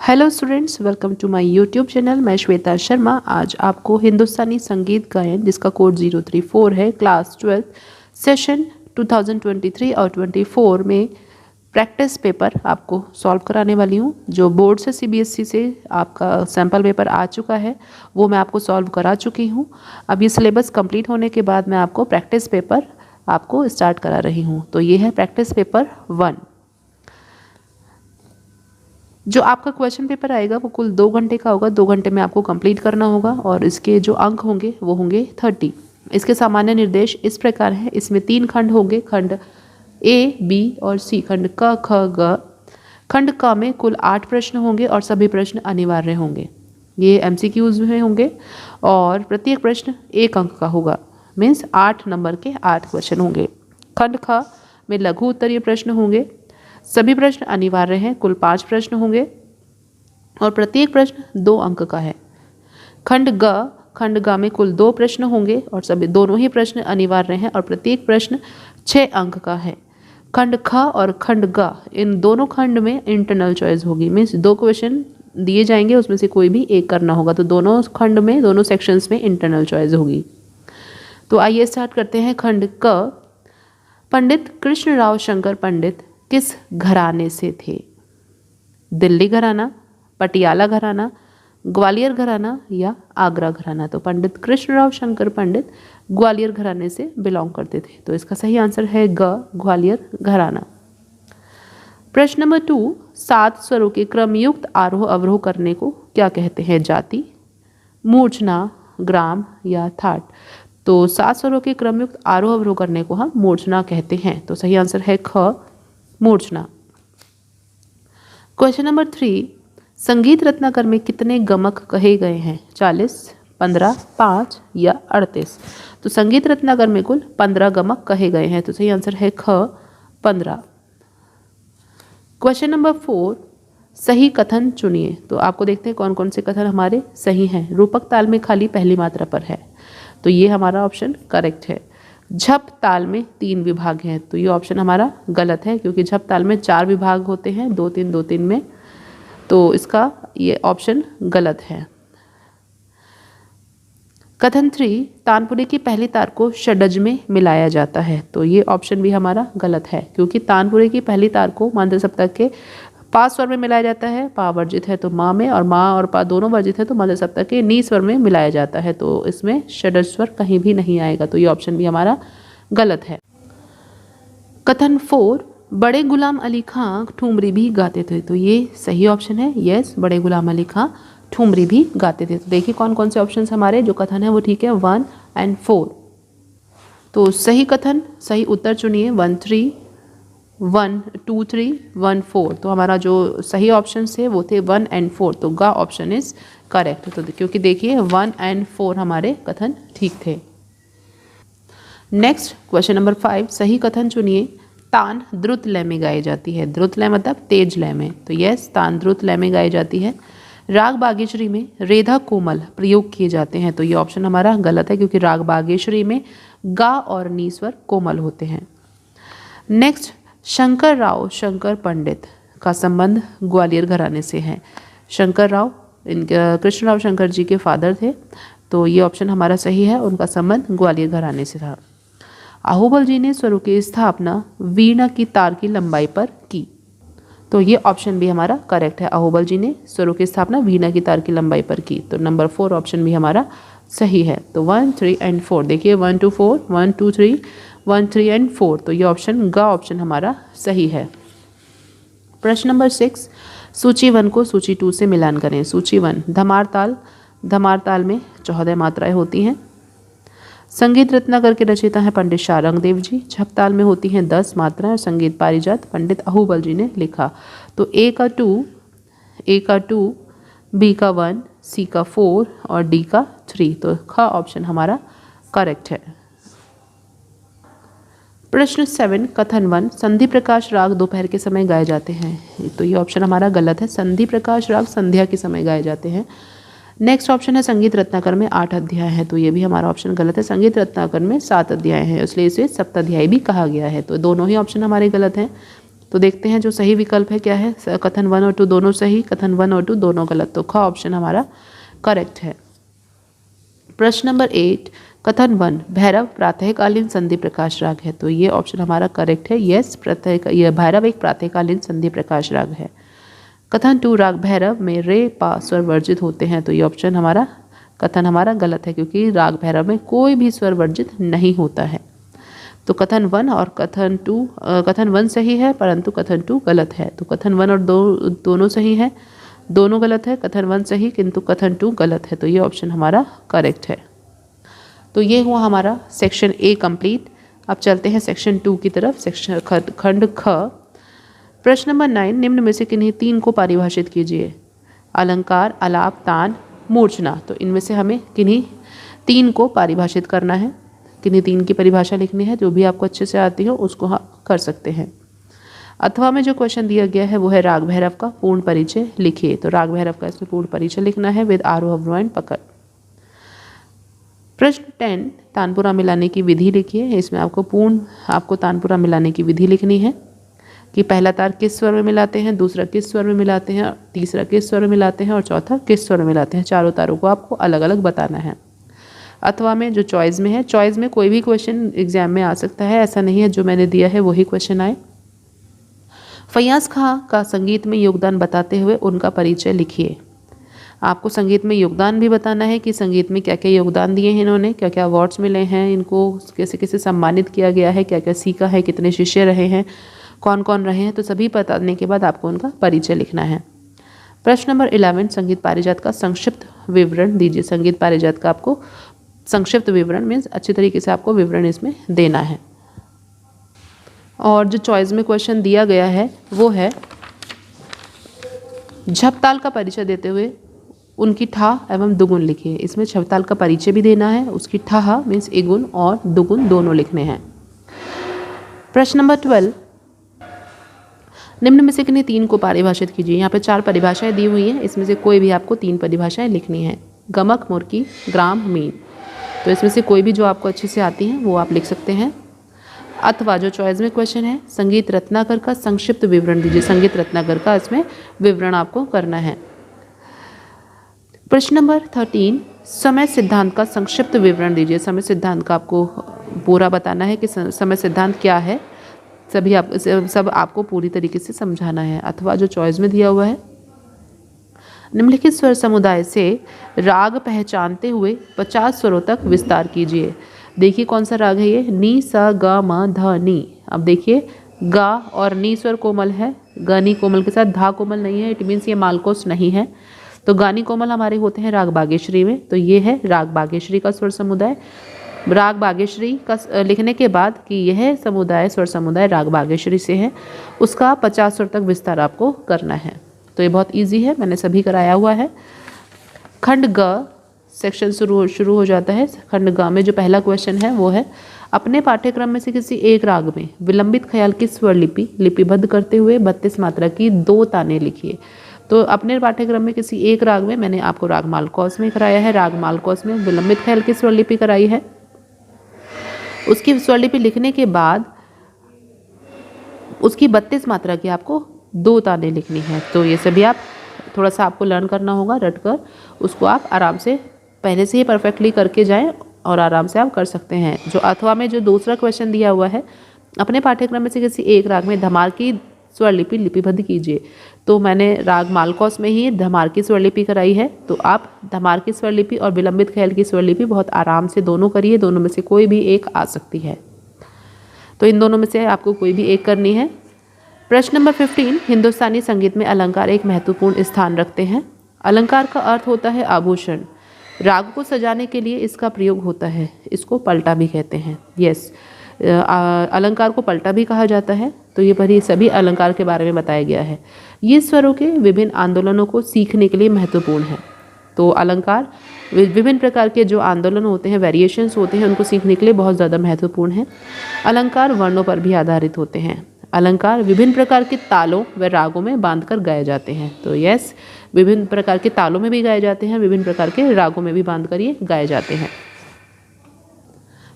Hello students, welcome to my YouTube channel. मैं श्वेता शर्मा आज आपको हिंदुस्तानी संगीत गायन जिसका कोड 034 है, क्लास 12 सेशन 2023 और 24 में प्रैक्टिस पेपर आपको सॉल्व कराने वाली हूँ। जो बोर्ड से सीबीएसई से आपका सैम्पल पेपर आ चुका है वो मैं आपको सॉल्व करा चुकी हूँ। अब ये सिलेबस कंप्लीट होने के बाद मैं आपको प्रैक्टिस पेपर आपको स्टार्ट करा रही हूँ। तो ये है प्रैक्टिस पेपर 1। जो आपका क्वेश्चन पेपर आएगा वो कुल 2 घंटे का होगा। 2 घंटे में आपको कंप्लीट करना होगा और इसके जो अंक होंगे वो होंगे 30। इसके सामान्य निर्देश इस प्रकार हैं। इसमें 3 खंड होंगे, खंड ए, बी और सी। खंड क, ख, ग। खंड क में कुल 8 प्रश्न होंगे और सभी प्रश्न अनिवार्य होंगे। ये एमसीक्यूज में होंगे और प्रत्येक प्रश्न 1 अंक का होगा। मीन्स 8 नंबर के 8 क्वेश्चन होंगे। खंड ख में लघु उत्तरीय प्रश्न होंगे। सभी प्रश्न अनिवार्य हैं। कुल 5 प्रश्न होंगे और प्रत्येक प्रश्न 2 अंक का है। खंड ग में कुल 2 प्रश्न होंगे और सभी दोनों ही प्रश्न अनिवार्य हैं और प्रत्येक प्रश्न 6 अंक का है। खंड ख और खंड ग इन दोनों खंड में इंटरनल चॉइस होगी। मीन्स 2 क्वेश्चन दिए जाएंगे, उसमें से कोई भी एक करना होगा। तो दोनों खंड में, दोनों सेक्शंस में इंटरनल चॉइस होगी। तो आइए स्टार्ट करते हैं। खंड क, पंडित कृष्णराव शंकर पंडित किस घराने से थे? दिल्ली घराना, पटियाला घराना, ग्वालियर घराना या आगरा घराना? तो पंडित कृष्णराव शंकर पंडित ग्वालियर घराने से बिलोंग करते थे। तो इसका सही आंसर है ग, ग्वालियर घराना। प्रश्न नंबर 2, 7 स्वरों के क्रमयुक्त आरोह अवरोह करने को क्या कहते हैं? जाति, मूर्छना, ग्राम या थाट? तो 7 स्वरों के क्रमयुक्त आरोह अवरोह करने को हम मूर्छना कहते हैं। तो सही आंसर है ख, मूर्छना। क्वेश्चन नंबर 3, संगीत रत्नाकर में कितने गमक कहे गए हैं? 40, 15, 5 या 38? तो संगीत रत्नाकर में कुल 15 गमक कहे गए हैं। तो सही आंसर है ख, 15। क्वेश्चन नंबर 4, सही कथन चुनिए। तो आपको देखते हैं कौन कौन से कथन हमारे सही हैं। रूपक ताल में खाली पहली मात्रा पर है, तो ये हमारा ऑप्शन करेक्ट है। झप ताल में 3 विभाग हैं, तो ये ऑप्शन हमारा गलत है क्योंकि झप ताल में 4 विभाग होते हैं, 2-3 2-3 में। तो इसका ये ऑप्शन गलत है। कथन 3, तानपुरे की पहली तार को षडज में मिलाया जाता है। तो ये ऑप्शन भी हमारा गलत है क्योंकि तानपुरे की पहली तार को मांद्र सप्तक के पा स्वर में मिलाया जाता है। पा वर्जित है तो माँ में, और माँ और पा दोनों वर्जित है तो मांद्र सप्तक के नी स्वर में मिलाया जाता है। तो इसमें षडज स्वर कहीं भी नहीं आएगा। तो ये ऑप्शन भी हमारा गलत है। कथन 4, बड़े गुलाम अली खां ठुमरी भी गाते थे। तो ये सही ऑप्शन है। यस, बड़े गुलाम अली खां ठुमरी भी गाते थे। तो देखिए कौन कौन से ऑप्शन हमारे जो कथन है वो ठीक है, 1 और 4। तो सही कथन, सही उत्तर चुनिए। 1, 3, 1, 2, 3, 1, 4। तो हमारा जो सही ऑप्शन थे वो थे 1 और 4। तो ग ऑप्शन इज करेक्ट। तो क्योंकि देखिए 1 और 4 हमारे कथन ठीक थे। नेक्स्ट क्वेश्चन नंबर 5, सही कथन चुनिए। तान द्रुत लय में गाई जाती है। द्रुत लय मतलब तेज लय में। तो यस, तान द्रुत लय में गाई जाती है। राग बागेश्वरी में रेधा कोमल प्रयोग किए जाते हैं। तो ये ऑप्शन हमारा गलत है क्योंकि राग बागेश्वरी में गा और नी स्वर कोमल होते हैं। नेक्स्ट, शंकर राव शंकर पंडित का संबंध ग्वालियर घराने से है। शंकर राव इनके कृष्णराव शंकर जी के फादर थे। तो ये ऑप्शन हमारा सही है, उनका संबंध ग्वालियर घराने से था। आहुबल जी ने स्वरों की स्थापना वीणा की तार की लंबाई पर की। तो ये ऑप्शन भी हमारा करेक्ट है। आहुबल जी ने स्वरों की स्थापना वीणा की तार की लंबाई पर की। तो नंबर 4 ऑप्शन भी हमारा सही है। तो 1, 3 और 4 देखिए, 1, 2, 4, 1, 2, 3, 1, 3 और 4। तो ये ऑप्शन ग ऑप्शन हमारा सही है। प्रश्न नंबर 6, सूची 1 को सूची 2 से मिलान करें। सूची 1, धमार ताल। धमार ताल में 14 मात्राएं होती हैं। संगीत रत्नाकर के रचयिता हैं पंडित शारंग देव जी। झप ताल में होती हैं 10 मात्राएं और संगीत पारिजात पंडित आहुबल जी ने लिखा। तो ए का 2, बी का 1, सी का 4 और डी का 3। तो ख ऑप्शन हमारा करेक्ट है। प्रश्न 7, कथन 1, संधि प्रकाश राग दोपहर के समय गाए जाते हैं। तो ये ऑप्शन हमारा गलत है। संधि प्रकाश राग संध्या के समय गाए जाते हैं। नेक्स्ट ऑप्शन है संगीत रत्नाकर में 8 अध्याय हैं। तो ये भी हमारा ऑप्शन गलत है। संगीत रत्नाकर में 7 अध्याय हैं, इसलिए इसे सप्ताध्यायी भी कहा गया है। तो दोनों ही ऑप्शन हमारे गलत हैं। तो देखते हैं जो सही विकल्प है क्या है। कथन 1 और 2 दोनों सही, कथन 1 और 2 दोनों गलत, तो ख ऑप्शन हमारा करेक्ट है। प्रश्न नंबर 8, कथन 1 भैरव प्रातःकालीन संधि प्रकाश राग है, तो ये ऑप्शन हमारा करेक्ट है। यस, ये भैरव एक प्रातःकालीन संधि प्रकाश राग है। कथन 2 राग भैरव में रे पा स्वर वर्जित होते हैं, तो ये ऑप्शन हमारा कथन हमारा गलत है, क्योंकि राग भैरव में कोई भी स्वर वर्जित नहीं होता है। तो कथन 1 और कथन 1 सही है, परंतु कथन 2 गलत है। तो कथन 1 और 2 दोनों सही है, दोनों गलत है। कथन 1 सही किंतु कथन 2 गलत है, तो ये ऑप्शन हमारा करेक्ट है। तो ये हुआ हमारा सेक्शन ए कंप्लीट। अब चलते हैं सेक्शन 2 की तरफ, सेक्शन खंड ख। प्रश्न नंबर 9, निम्न में से किन्हीं 3 को परिभाषित कीजिए। अलंकार, आलाप, तान, मूर्छना। तो इनमें से हमें किन्हीं 3 को परिभाषित करना है, किन्हीं 3 की परिभाषा लिखनी है। जो भी आपको अच्छे से आती हो उसको आप कर सकते हैं। अथवा में जो क्वेश्चन दिया गया है वो है राग भैरव का पूर्ण परिचय लिखिए। तो राग भैरव का इसमें पूर्ण परिचय लिखना है विद आरोह अवरोह पकड़। प्रश्न 10, तानपुरा मिलाने की विधि लिखिए। इसमें आपको तानपुरा मिलाने की विधि लिखनी है कि पहला तार किस स्वर में मिलाते हैं, दूसरा किस स्वर में मिलाते हैं, तीसरा किस स्वर में मिलाते हैं और चौथा किस स्वर में मिलाते हैं। चारों तारों को आपको अलग अलग बताना है। अथवा में जो चॉइस में है, चॉइस में कोई भी क्वेश्चन एग्जाम में आ सकता है, ऐसा नहीं है जो मैंने दिया है वही क्वेश्चन आए। फैयाज खां का संगीत में योगदान बताते हुए उनका परिचय लिखिए। आपको संगीत में योगदान भी बताना है कि संगीत में क्या क्या योगदान दिए हैं इन्होंने, क्या क्या अवार्ड्स मिले हैं इनको, कैसे कैसे सम्मानित किया गया है, क्या क्या सीखा है, कितने शिष्य रहे हैं, कौन कौन रहे हैं, तो सभी बताने के बाद आपको उनका परिचय लिखना है। प्रश्न नंबर 11, संगीत पारिजात का संक्षिप्त विवरण दीजिए। संगीत पारिजात का आपको संक्षिप्त विवरण मीन्स अच्छी तरीके से आपको विवरण इसमें देना है। और जो चॉइस में क्वेश्चन दिया गया है वो है झपताल का परिचय देते हुए उनकी ठा एवं दुगुन लिखिए। इसमें झपताल का परिचय भी देना है, उसकी ठा मीन्स इगुन और दुगुन दोनों लिखने हैं। प्रश्न नंबर 12, निम्न में से किन्हीं 3 को परिभाषित कीजिए। यहाँ पे 4 परिभाषाएं दी हुई हैं, इसमें से कोई भी आपको 3 परिभाषाएं लिखनी है। गमक, मुर्की, ग्राम, मीन। तो इसमें से कोई भी जो आपको अच्छे से आती हैं वो आप लिख सकते हैं। अथवा जो चॉइस में क्वेश्चन है, संगीत रत्नाकर का संक्षिप्त विवरण दीजिए। संगीत रत्नाकर का इसमें विवरण आपको करना है। प्रश्न नंबर 13, समय सिद्धांत का संक्षिप्त विवरण दीजिए। समय सिद्धांत का आपको पूरा बताना है कि समय सिद्धांत क्या है, सब आपको पूरी तरीके से समझाना है। अथवा जो चॉइस में दिया हुआ है, निम्नलिखित स्वर समुदाय से राग पहचानते हुए 50 स्वरों तक विस्तार कीजिए। देखिए कौन सा राग है ये, नी सा गा मा धा नी। अब देखिए गा और नी स्वर कोमल है, गा नी कोमल के साथ धा कोमल नहीं है, इट मीन्स ये मालकोस नहीं है। तो गानी कोमल हमारे होते हैं राग बागेश्वरी में, तो ये है राग बागेश्वरी का स्वर समुदाय। राग बागेश्वरी का लिखने के बाद कि यह समुदाय स्वर समुदाय राग बागेश्वरी से है, उसका 50 स्वर तक विस्तार आपको करना है। तो ये बहुत इजी है, मैंने सभी कराया हुआ है। खंड ग सेक्शन शुरू हो जाता है। खंड ग में जो पहला क्वेश्चन है वो है, अपने पाठ्यक्रम में से किसी एक राग में विलंबित ख्याल की स्वर लिपिबद्ध करते हुए 32 मात्रा की 2 तानें लिखिए। तो अपने पाठ्यक्रम में किसी एक राग में, मैंने आपको राग मालकोस में कराया है, राग मालकोस में विलंबित ख्याल की स्वरलिपि कराई है। उसकी स्वरलिपि लिखने के बाद उसकी 32 मात्रा की आपको 2 तानें लिखनी है। तो ये सभी आप थोड़ा सा आपको लर्न करना होगा, रटकर उसको आप आराम से पहले से ही परफेक्टली करके जाएं और आराम से आप कर सकते हैं। जो अथवा में जो दूसरा क्वेश्चन दिया हुआ है, अपने पाठ्यक्रम में से किसी एक राग में धमार की स्वरलिपि लिपिबद्ध कीजिए। तो मैंने राग मालकोस में ही धमार की स्वरलिपि कराई है, तो आप धमार की स्वरलिपि और विलंबित ख्याल की स्वरलिपि बहुत आराम से दोनों करिए, दोनों में से कोई भी एक आ सकती है। तो इन दोनों में से आपको कोई भी एक करनी है। प्रश्न नंबर 15, हिंदुस्तानी संगीत में अलंकार एक महत्वपूर्ण स्थान रखते हैं। अलंकार का अर्थ होता है आभूषण। राग को सजाने के लिए इसका प्रयोग होता है, इसको पलटा भी कहते हैं। यस, अलंकार को पलटा भी कहा जाता है। तो ये पर ही सभी अलंकार के बारे में बताया गया है। ये स्वरों के विभिन्न आंदोलनों को सीखने के लिए महत्वपूर्ण है। तो अलंकार विभिन्न प्रकार के जो आंदोलन होते हैं, वेरिएशंस होते हैं, उनको सीखने के लिए बहुत ज़्यादा महत्वपूर्ण है। अलंकार वर्णों पर भी आधारित होते हैं। अलंकार विभिन्न प्रकार के तालों व रागों में बांधकर गाए जाते हैं। तो यस, विभिन्न प्रकार के तालों में भी गाए जाते हैं, विभिन्न प्रकार के रागों में भी बांधकर ये गाए जाते हैं।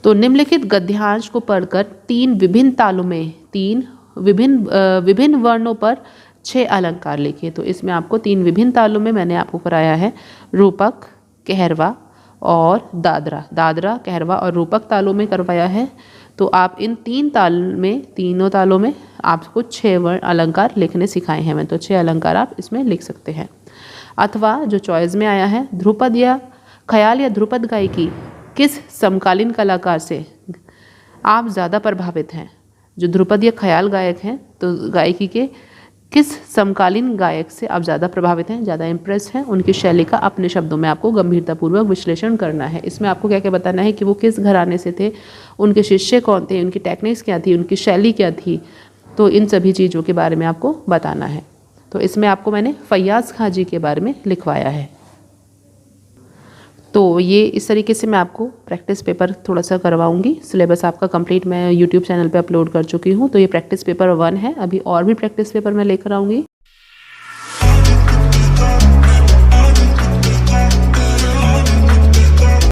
तो निम्नलिखित गद्यांश को पढ़कर 3 विभिन्न तालों में 3 विभिन्न वर्णों पर 6 अलंकार लिखे। तो इसमें आपको 3 विभिन्न तालों में मैंने आपको कराया है रूपक, कहरवा और दादरा। दादरा, कहरवा और रूपक तालों में करवाया है। तो आप इन तीनों तालों में आपको 6 वर्ण अलंकार लिखने सिखाए हैं मैं, तो 6 अलंकार आप इसमें लिख सकते हैं। अथवा जो चॉइस में आया है, ध्रुपद या ख्याल या ध्रुपद गायकी किस समकालीन कलाकार से आप ज़्यादा प्रभावित हैं। जो ध्रुपद या ख्याल गायक हैं तो गायकी के किस समकालीन गायक से आप ज़्यादा प्रभावित हैं, ज़्यादा इम्प्रेस हैं, उनकी शैली का अपने शब्दों में आपको गंभीरतापूर्वक विश्लेषण करना है। इसमें आपको क्या क्या बताना है कि वो किस घराने से थे, उनके शिष्य कौन थे, उनकी टेक्निक्स क्या थी, उनकी शैली क्या थी, तो इन सभी चीज़ों के बारे में आपको बताना है। तो इसमें आपको मैंने फैयाज़ खां जी के बारे में लिखवाया है। तो ये इस तरीके से मैं आपको प्रैक्टिस पेपर थोड़ा सा करवाऊंगी। सिलेबस आपका कंप्लीट मैं यूट्यूब चैनल पे अपलोड कर चुकी हूँ। तो ये प्रैक्टिस पेपर 1 है, अभी और भी प्रैक्टिस पेपर मैं लेकर आऊँगी।